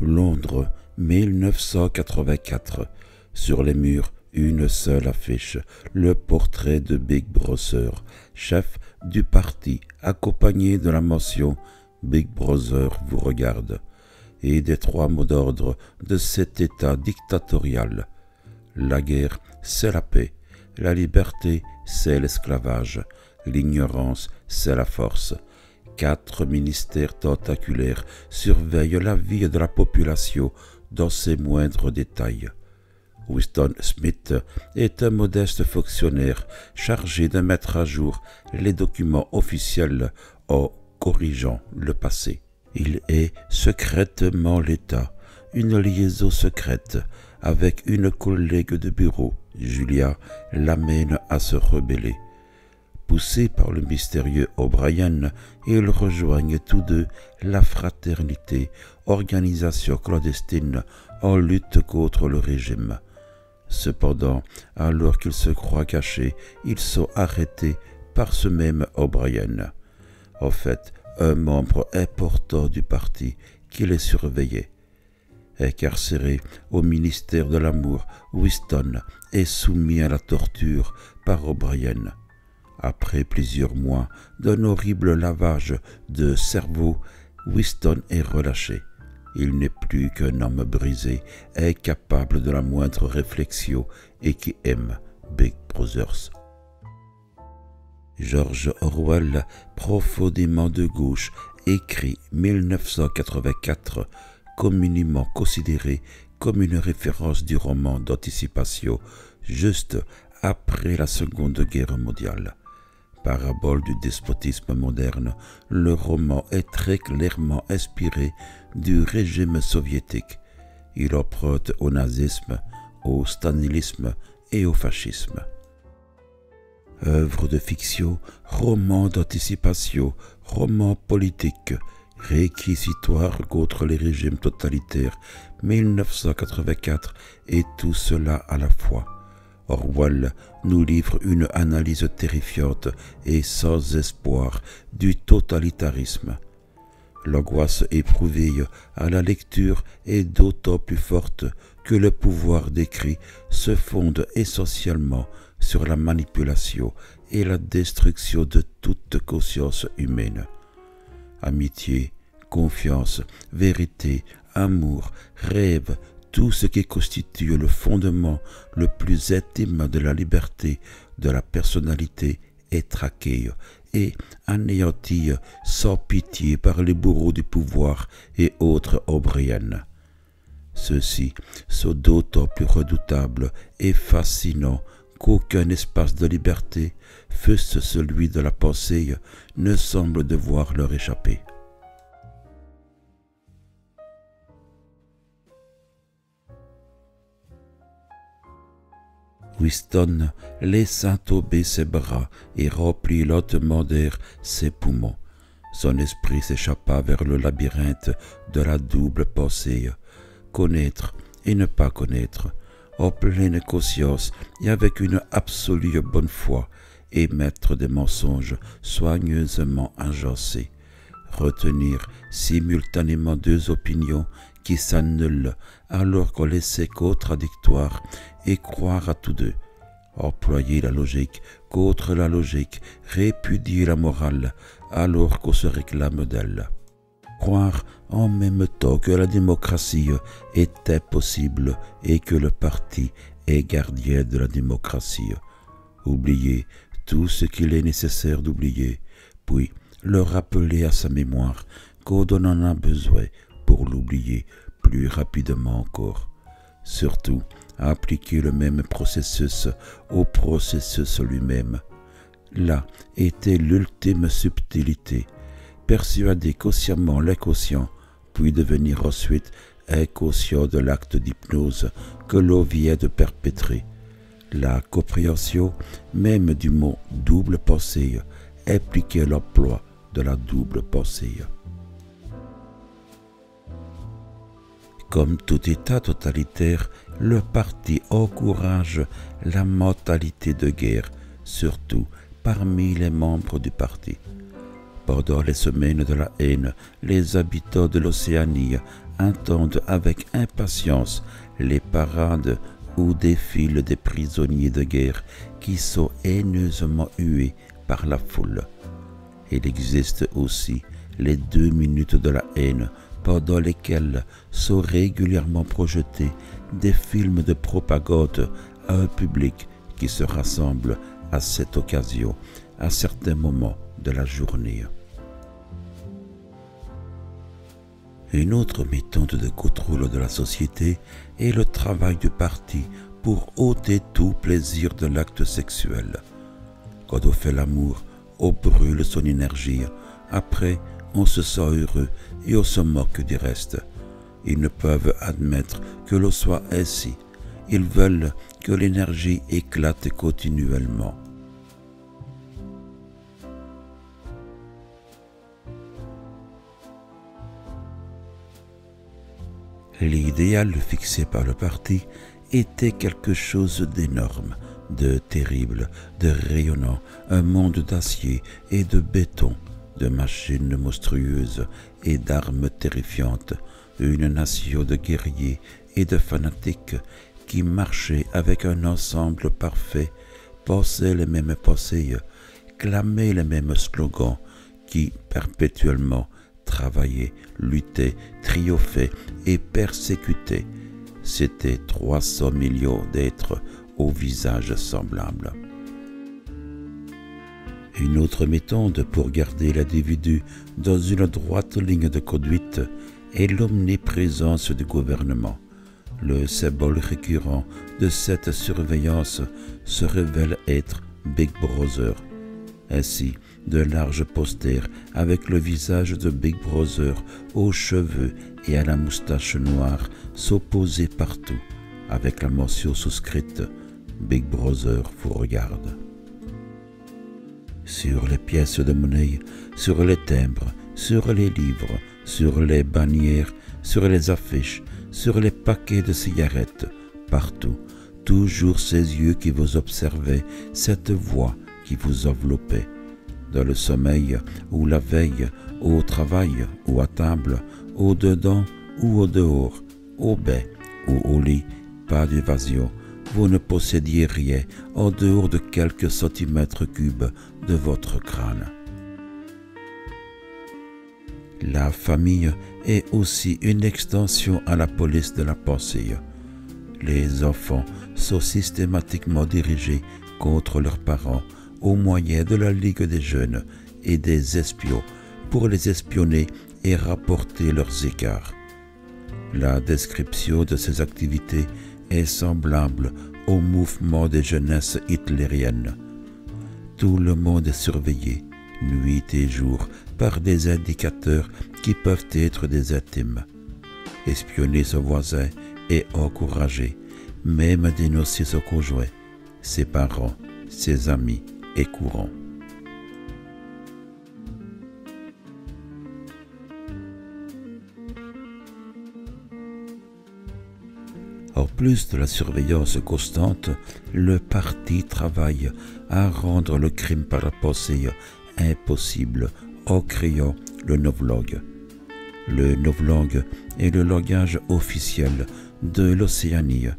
Londres, 1984. Sur les murs, une seule affiche, le portrait de Big Brother, chef du parti, accompagné de la mention « Big Brother vous regarde » et des 3 mots d'ordre de cet État dictatorial. La guerre, c'est la paix. La liberté, c'est l'esclavage. L'ignorance, c'est la force. 4 ministères tentaculaires surveillent la vie de la population dans ses moindres détails. Winston Smith est un modeste fonctionnaire chargé de mettre à jour les documents officiels en corrigeant le passé. Il est secrètement l'État, une liaison secrète avec une collègue de bureau. Julia l'amène à se rebeller. Poussés par le mystérieux O'Brien, ils rejoignent tous deux la Fraternité, organisation clandestine en lutte contre le régime. Cependant, alors qu'ils se croient cachés, ils sont arrêtés par ce même O'Brien. En fait, un membre important du parti qui les surveillait. Incarcéré au ministère de l'Amour, Winston est soumis à la torture par O'Brien. Après plusieurs mois d'un horrible lavage de cerveau, Winston est relâché. Il n'est plus qu'un homme brisé, incapable de la moindre réflexion et qui aime Big Brothers. George Orwell, profondément de gauche, écrit 1984, communément considéré comme une référence du roman d'anticipation juste après la Seconde Guerre mondiale. Parabole du despotisme moderne, le roman est très clairement inspiré du régime soviétique. Il emprunte au nazisme, au stalinisme et au fascisme. Œuvre de fiction, roman d'anticipation, roman politique, réquisitoire contre les régimes totalitaires, 1984, et tout cela à la fois. Orwell nous livre une analyse terrifiante et sans espoir du totalitarisme. L'angoisse éprouvée à la lecture est d'autant plus forte que le pouvoir décrit se fonde essentiellement sur la manipulation et la destruction de toute conscience humaine. Amitié, confiance, vérité, amour, rêve, tout ce qui constitue le fondement le plus intime de la liberté, de la personnalité, est traqué et anéanti sans pitié par les bourreaux du pouvoir et autres O'Brien. Ceux-ci sont d'autant plus redoutables et fascinants qu'aucun espace de liberté, fût-ce celui de la pensée, ne semble devoir leur échapper. Winston laissa tomber ses bras et remplit lentement d'air ses poumons. Son esprit s'échappa vers le labyrinthe de la double pensée, connaître et ne pas connaître, en pleine conscience et avec une absolue bonne foi, émettre des mensonges soigneusement agencés, retenir simultanément 2 opinions qui s'annulent alors qu'on les sait contradictoires et croire à tous deux, employer la logique contre la logique, répudier la morale alors qu'on se réclame d'elle. Croire en même temps que la démocratie est impossible et que le parti est gardien de la démocratie. Oublier tout ce qu'il est nécessaire d'oublier, puis le rappeler à sa mémoire quand on en a besoin pour l'oublier plus rapidement encore. Surtout, appliquer le même processus au processus lui-même. Là était l'ultime subtilité. Persuader consciemment l'inconscient, puis devenir ensuite inconscient de l'acte d'hypnose que l'on vient de perpétrer. La compréhension même du mot double pensée impliquait l'emploi de la double pensée. Comme tout État totalitaire, le parti encourage la mentalité de guerre, surtout parmi les membres du parti. Pendant les semaines de la haine, les habitants de l'Océanie attendent avec impatience les parades où défilent des prisonniers de guerre qui sont haineusement hués par la foule. Il existe aussi les 2 minutes de la haine pendant lesquelles sont régulièrement projetés des films de propagande à un public qui se rassemble à cette occasion, à certains moments de la journée. Une autre méthode de contrôle de la société est le travail du parti pour ôter tout plaisir de l'acte sexuel. Quand on fait l'amour, on brûle son énergie. Après, on se sent heureux et on se moque du reste. Ils ne peuvent admettre que l'on soit ainsi. Ils veulent que l'énergie éclate continuellement. L'idéal fixé par le parti était quelque chose d'énorme, de terrible, de rayonnant, un monde d'acier et de béton, de machines monstrueuses et d'armes terrifiantes, une nation de guerriers et de fanatiques qui marchaient avec un ensemble parfait, pensaient les mêmes pensées, clamaient les mêmes slogans, qui perpétuellement travaillaient, luttaient, triomphaient et persécutaient. C'étaient 300 millions d'êtres au visage semblable. Une autre méthode pour garder l'individu dans une droite ligne de conduite est l'omniprésence du gouvernement. Le symbole récurrent de cette surveillance se révèle être Big Brother. Ainsi, de larges posters avec le visage de Big Brother aux cheveux et à la moustache noire sont posés partout, avec la mention souscrite « Big Brother vous regarde ». Sur les pièces de monnaie, sur les timbres, sur les livres, sur les bannières, sur les affiches, sur les paquets de cigarettes, partout, toujours ces yeux qui vous observaient, cette voix qui vous enveloppait. Dans le sommeil ou la veille, au travail ou à table, au dedans ou au dehors, au bain ou au lit, pas d'évasion. Vous ne possédiez rien en dehors de quelques centimètres cubes de votre crâne. La famille est aussi une extension à la police de la pensée. Les enfants sont systématiquement dirigés contre leurs parents au moyen de la Ligue des jeunes et des espions pour les espionner et rapporter leurs écarts. La description de ces activités est semblable au mouvement des jeunesses hitlériennes. Tout le monde est surveillé, nuit et jour, par des indicateurs qui peuvent être des intimes. Espionner son voisin est encouragé, même dénoncer son conjoint, ses parents, ses amis est courant. En plus de la surveillance constante, le parti travaille à rendre le crime par la pensée impossible en créant le novlangue. Le novlangue est le langage officiel de l'Océanie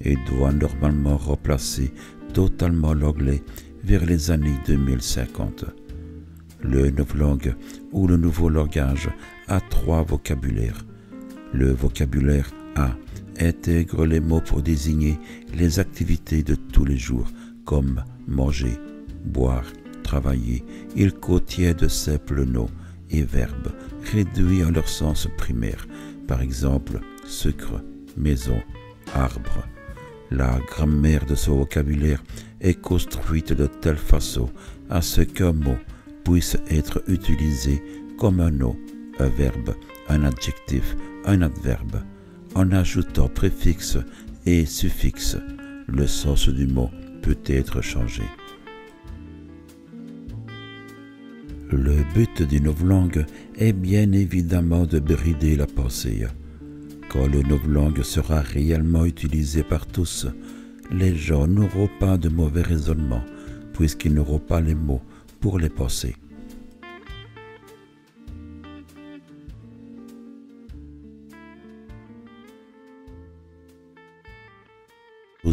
et doit normalement remplacer totalement l'anglais vers les années 2050. Le novlangue ou le nouveau langage a 3 vocabulaires. Le vocabulaire A intègre les mots pour désigner les activités de tous les jours, comme manger, boire, travailler. Il contient de simples noms et verbes réduits en leur sens primaire, par exemple sucre, maison, arbre. La grammaire de ce vocabulaire est construite de telle façon à ce qu'un mot puisse être utilisé comme un nom, un verbe, un adjectif, un adverbe. En ajoutant préfixe et suffixe, le sens du mot peut être changé. Le but du novlangue est bien évidemment de brider la pensée. Quand le novlangue sera réellement utilisé par tous, les gens n'auront pas de mauvais raisonnements, puisqu'ils n'auront pas les mots pour les penser.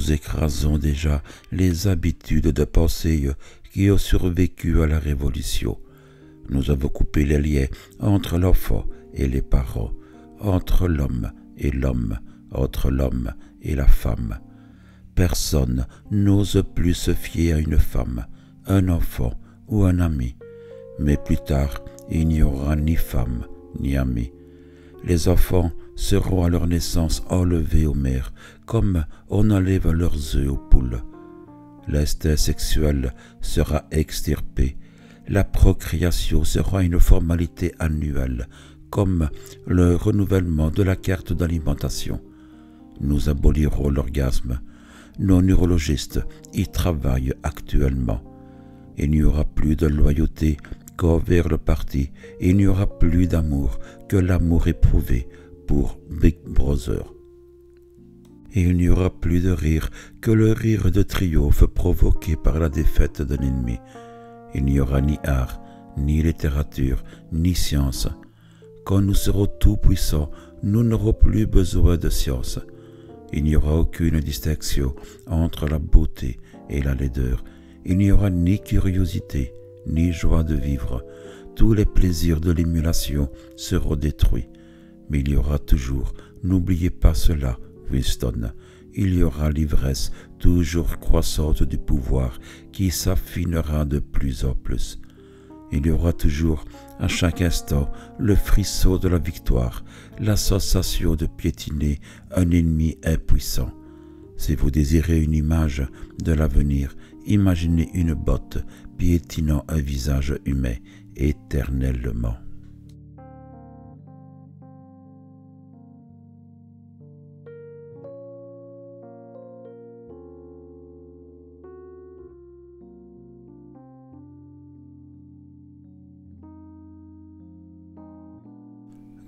nous écrasons déjà les habitudes de pensée qui ont survécu à la Révolution. Nous avons coupé les liens entre l'enfant et les parents, entre l'homme et l'homme, entre l'homme et la femme. Personne n'ose plus se fier à une femme, un enfant ou un ami. Mais plus tard, il n'y aura ni femme ni ami. Les enfants seront à leur naissance enlevés aux mères, comme on enlève leurs œufs aux poules. L'instinct sexuel sera extirpé. La procréation sera une formalité annuelle, comme le renouvellement de la carte d'alimentation. Nous abolirons l'orgasme. Nos neurologistes y travaillent actuellement. Il n'y aura plus de loyauté qu'envers le parti. Il n'y aura plus d'amour que l'amour éprouvé pour Big Brother. Il n'y aura plus de rire que le rire de triomphe provoqué par la défaite d'un ennemi. Il n'y aura ni art, ni littérature, ni science. Quand nous serons tout-puissants, nous n'aurons plus besoin de science. Il n'y aura aucune distinction entre la beauté et la laideur. Il n'y aura ni curiosité, ni joie de vivre. Tous les plaisirs de l'émulation seront détruits. Mais il y aura toujours, n'oubliez pas cela, Winston, il y aura l'ivresse toujours croissante du pouvoir qui s'affinera de plus en plus. Il y aura toujours, à chaque instant, le frisson de la victoire, la sensation de piétiner un ennemi impuissant. Si vous désirez une image de l'avenir, imaginez une botte piétinant un visage humain éternellement.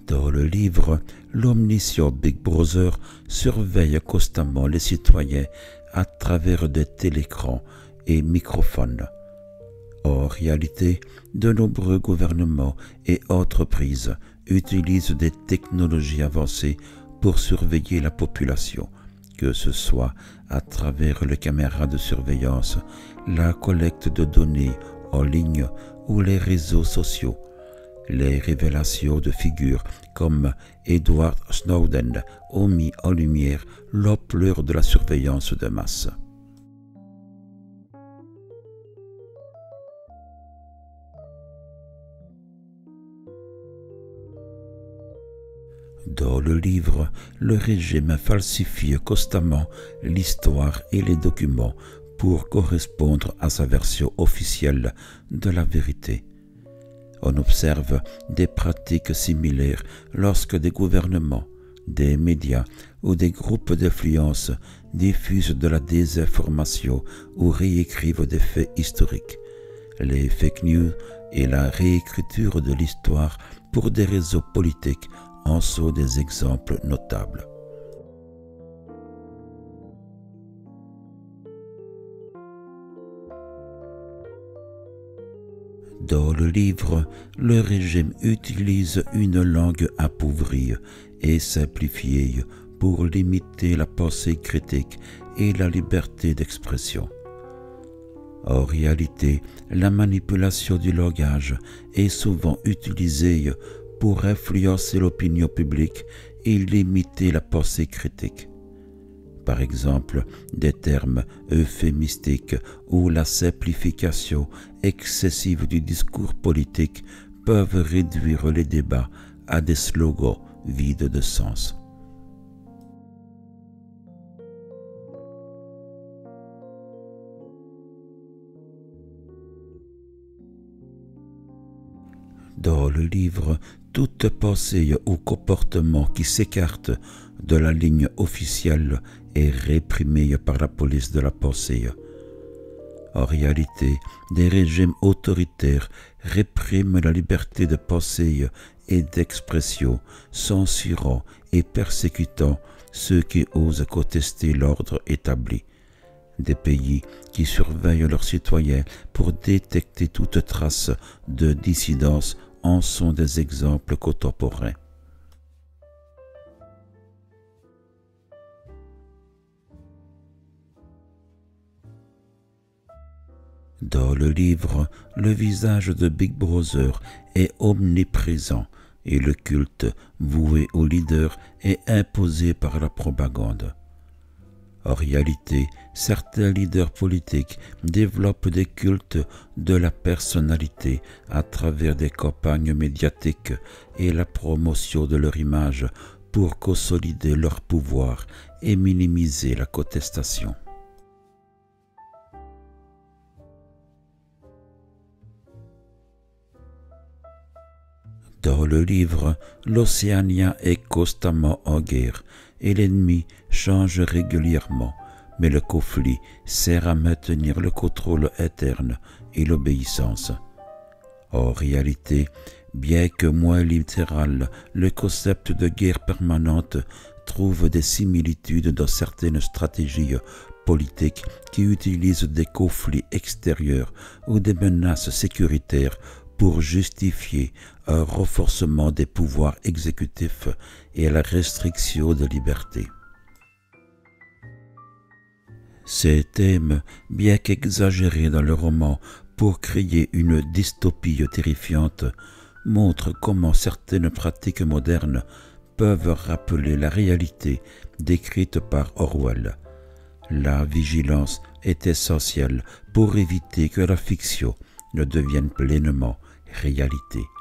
Dans le livre, l'omniscient Big Brother surveille constamment les citoyens à travers des télécrans et microphones. En réalité, de nombreux gouvernements et entreprises utilisent des technologies avancées pour surveiller la population, que ce soit à travers les caméras de surveillance, la collecte de données en ligne ou les réseaux sociaux. Les révélations de figures comme Edward Snowden ont mis en lumière l'ampleur de la surveillance de masse. Dans le livre, le régime falsifie constamment l'histoire et les documents pour correspondre à sa version officielle de la vérité. On observe des pratiques similaires lorsque des gouvernements, des médias ou des groupes d'influence diffusent de la désinformation ou réécrivent des faits historiques. Les fake news et la réécriture de l'histoire pour des raisons politiques en sont des exemples notables. Dans le livre, le régime utilise une langue appauvrie et simplifiée pour limiter la pensée critique et la liberté d'expression. En réalité, la manipulation du langage est souvent utilisée pour influencer l'opinion publique et limiter la pensée critique. Par exemple, des termes euphémistiques ou la simplification excessive du discours politique peuvent réduire les débats à des slogans vides de sens. Dans le livre, toute pensée ou comportement qui s'écarte de la ligne officielle est réprimée par la police de la pensée. En réalité, des régimes autoritaires répriment la liberté de pensée et d'expression, censurant et persécutant ceux qui osent contester l'ordre établi. Des pays qui surveillent leurs citoyens pour détecter toute trace de dissidence en sont des exemples contemporains. Dans le livre, le visage de Big Brother est omniprésent et le culte voué au leader est imposé par la propagande. En réalité, certains leaders politiques développent des cultes de la personnalité à travers des campagnes médiatiques et la promotion de leur image pour consolider leur pouvoir et minimiser la contestation. Dans le livre, l'Océanien est constamment en guerre et l'ennemi change régulièrement, mais le conflit sert à maintenir le contrôle interne et l'obéissance. En réalité, bien que moins littéral, le concept de guerre permanente trouve des similitudes dans certaines stratégies politiques qui utilisent des conflits extérieurs ou des menaces sécuritaires pour justifier un renforcement des pouvoirs exécutifs et la restriction de libertés. Ces thèmes, bien qu'exagérés dans le roman pour créer une dystopie terrifiante, montrent comment certaines pratiques modernes peuvent rappeler la réalité décrite par Orwell. La vigilance est essentielle pour éviter que la fiction ne devienne pleinement réalité.